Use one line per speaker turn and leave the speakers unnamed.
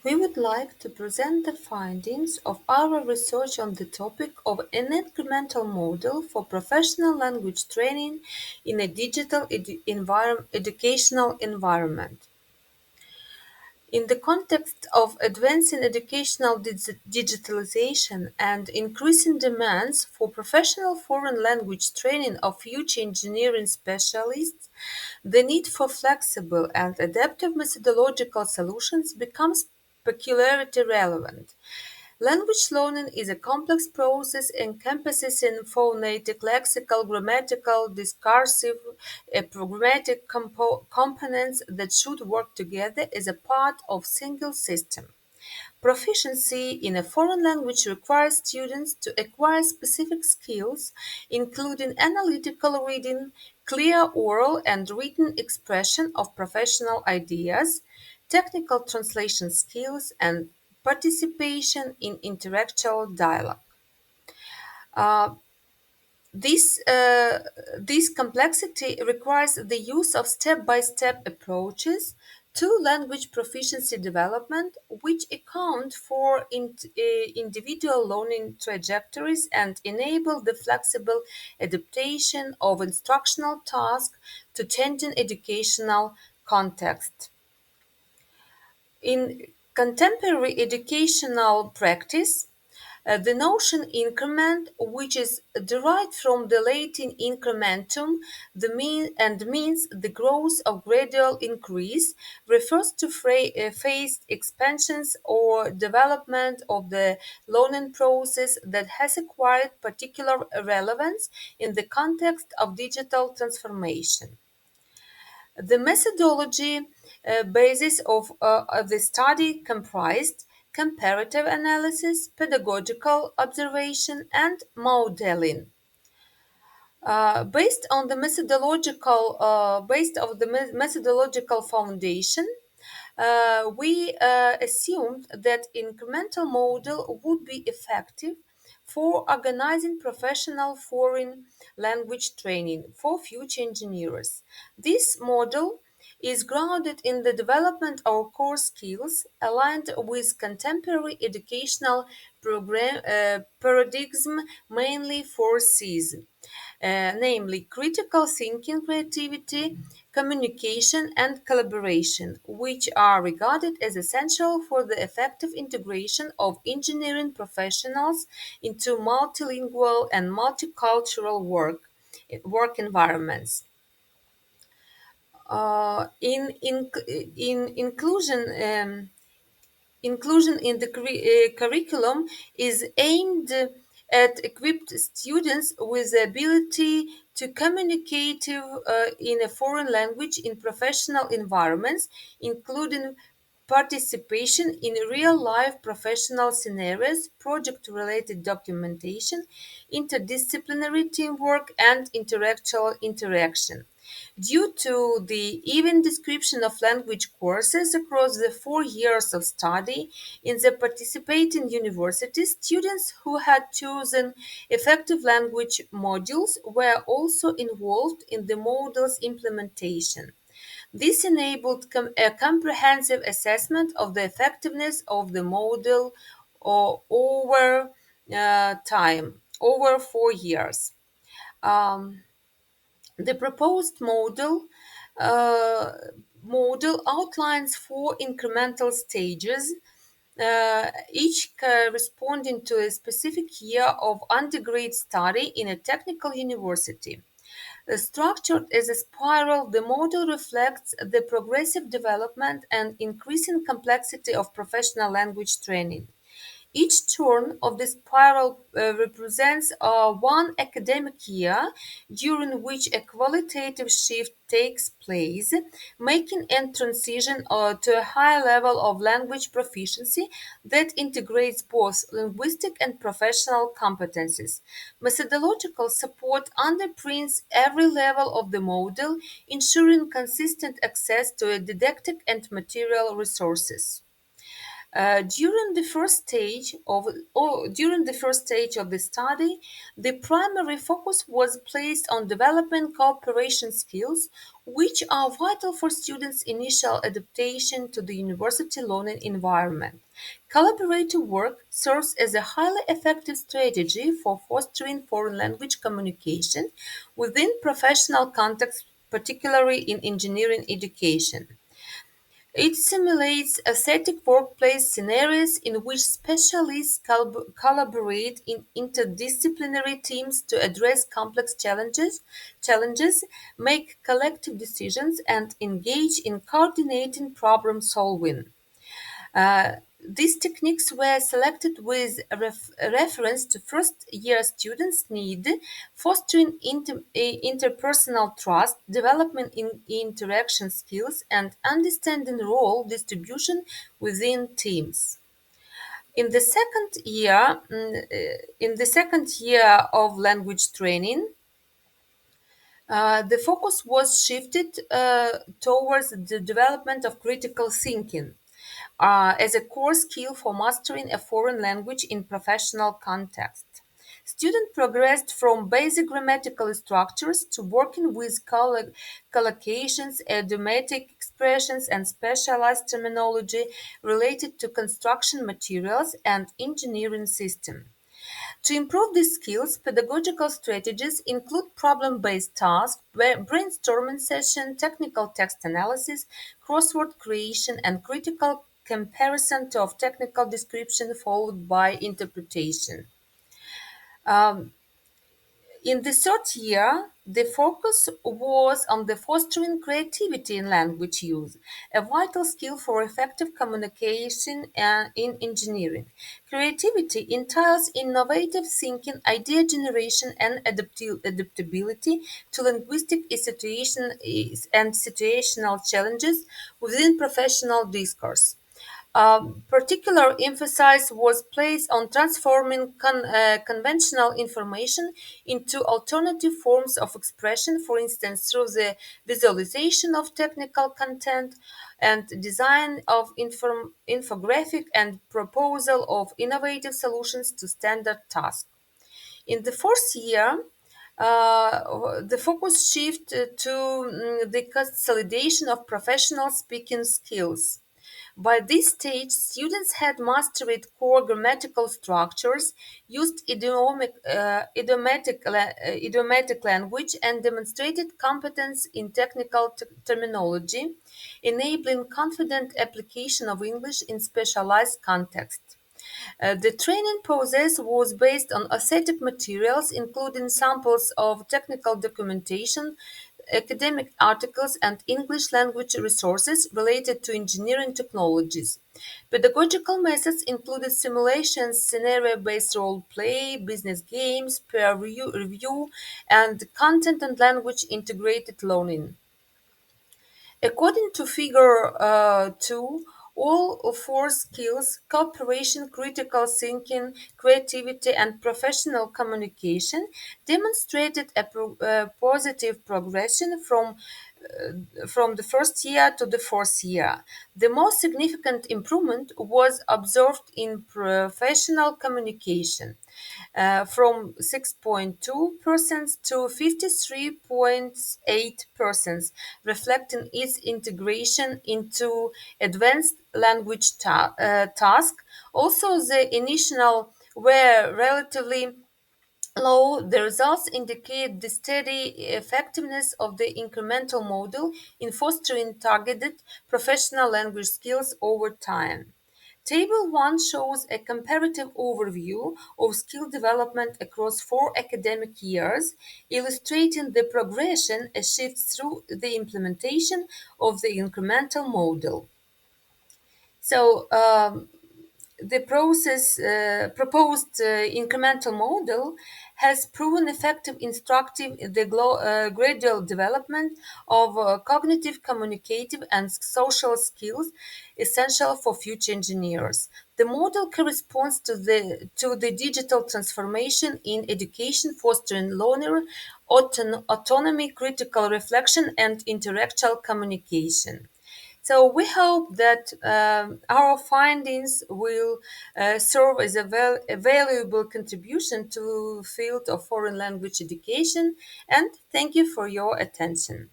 We would like to present the findings of our research on the topic of an incremental model for professional language training in a digital educational environment. In the context of advancing educational digitalization and increasing demands for professional foreign language training of future engineering specialists, the need for flexible and adaptive methodological solutions becomes peculiarly relevant. Language learning is a complex process encompassing phonetic, lexical, grammatical, discursive, programmatic components that should work together as a part of single system. Proficiency in a foreign language requires students to acquire specific skills, including analytical reading, clear oral and written expression of professional ideas, technical translation skills, and participation in intellectual dialogue. Uh, this, uh, this complexity requires the use of step-by-step approaches to language proficiency development, which account for individual learning trajectories and enable the flexible adaptation of instructional tasks to changing educational context. In contemporary educational practice, the notion increment, which is derived from the Latin incrementum and means the growth of gradual increase, refers to phased expansions or development of the learning process that has acquired particular relevance in the context of digital transformation. The methodology basis of the study comprised comparative analysis, pedagogical observation, and modeling. Based on the methodological foundation, we assumed that incremental model would be effective for organizing professional foreign language training for future engineers. This model is grounded in the development of core skills aligned with contemporary educational paradigm, mainly for Cs, namely critical thinking, creativity, communication, and collaboration, which are regarded as essential for the effective integration of engineering professionals into multilingual and multicultural work environments. In inclusion Inclusion in the curriculum is aimed at equipped students with the ability to communicate in a foreign language in professional environments, including participation in real-life professional scenarios, project-related documentation, interdisciplinary teamwork, and intellectual interaction. Due to the even description of language courses across the 4 years of study in the participating universities, students who had chosen effective language modules were also involved in the model's implementation. This enabled a comprehensive assessment of the effectiveness of the model over time, over 4 years. Um, the proposed uh, model outlines four incremental stages, each corresponding to a specific year of undergraduate study in a technical university. Structured as a spiral, the model reflects the progressive development and increasing complexity of professional language training. Each turn of the spiral represents one academic year during which a qualitative shift takes place, making a transition to a higher level of language proficiency that integrates both linguistic and professional competencies. Methodological support underpins every level of the model, ensuring consistent access to didactic and material resources. During the first stage of the study, the primary focus was placed on developing cooperation skills, which are vital for students' initial adaptation to the university learning environment. Collaborative work serves as a highly effective strategy for fostering foreign language communication within professional contexts, particularly in engineering education. It simulates ascetic workplace scenarios in which specialists collaborate in interdisciplinary teams to address complex challenges, make collective decisions, and engage in coordinating problem solving. These techniques were selected with reference to first-year students' need, fostering interpersonal trust, development in interaction skills, and understanding role distribution within teams. In the second year of language training, the focus was shifted towards the development of critical thinking as a core skill for mastering a foreign language in professional context. Students progressed from basic grammatical structures to working with collocations, idiomatic expressions, and specialized terminology related to construction materials and engineering systems. To improve these skills, pedagogical strategies include problem-based tasks, brainstorming sessions, technical text analysis, crossword creation, and critical comparison of technical description followed by interpretation. Um, in the third year, the focus was on the fostering creativity in language use, a vital skill for effective communication and in engineering. Creativity entails innovative thinking, idea generation, and adaptability to linguistic and situational challenges within professional discourse. Particular emphasis was placed on transforming conventional information into alternative forms of expression, for instance, through the visualization of technical content and design of infographic and proposal of innovative solutions to standard tasks. In the fourth year, the focus shifted to the consolidation of professional speaking skills. By this stage, students had mastered core grammatical structures, used idiomatic language, and demonstrated competence in technical terminology, enabling confident application of English in specialized contexts. The training process was based on aesthetic materials, including samples of technical documentation, academic articles, and English language resources related to engineering technologies. Pedagogical methods included simulations, scenario based role play, business games, review, and content and language integrated learning. According to Figure 2, all of four skills cooperation, critical thinking, creativity, and professional communication demonstrated a positive progression from the first year to the fourth year. The most significant improvement was observed in professional communication from 6.2% to 53.8%, reflecting its integration into advanced language task. Also, the initial were relatively low, the results indicate the steady effectiveness of the incremental model in fostering targeted professional language skills over time. Table 1 shows a comparative overview of skill development across 4 academic years, illustrating the progression achieved through the implementation of the incremental model. So, the proposed incremental model has proven effective instructive in the gradual development of cognitive, communicative, and social skills essential for future engineers. The model corresponds to the digital transformation in education, fostering learner autonomy, critical reflection, and intellectual communication. So we hope that our findings will serve as a valuable contribution to field of foreign language education. And thank you for your attention.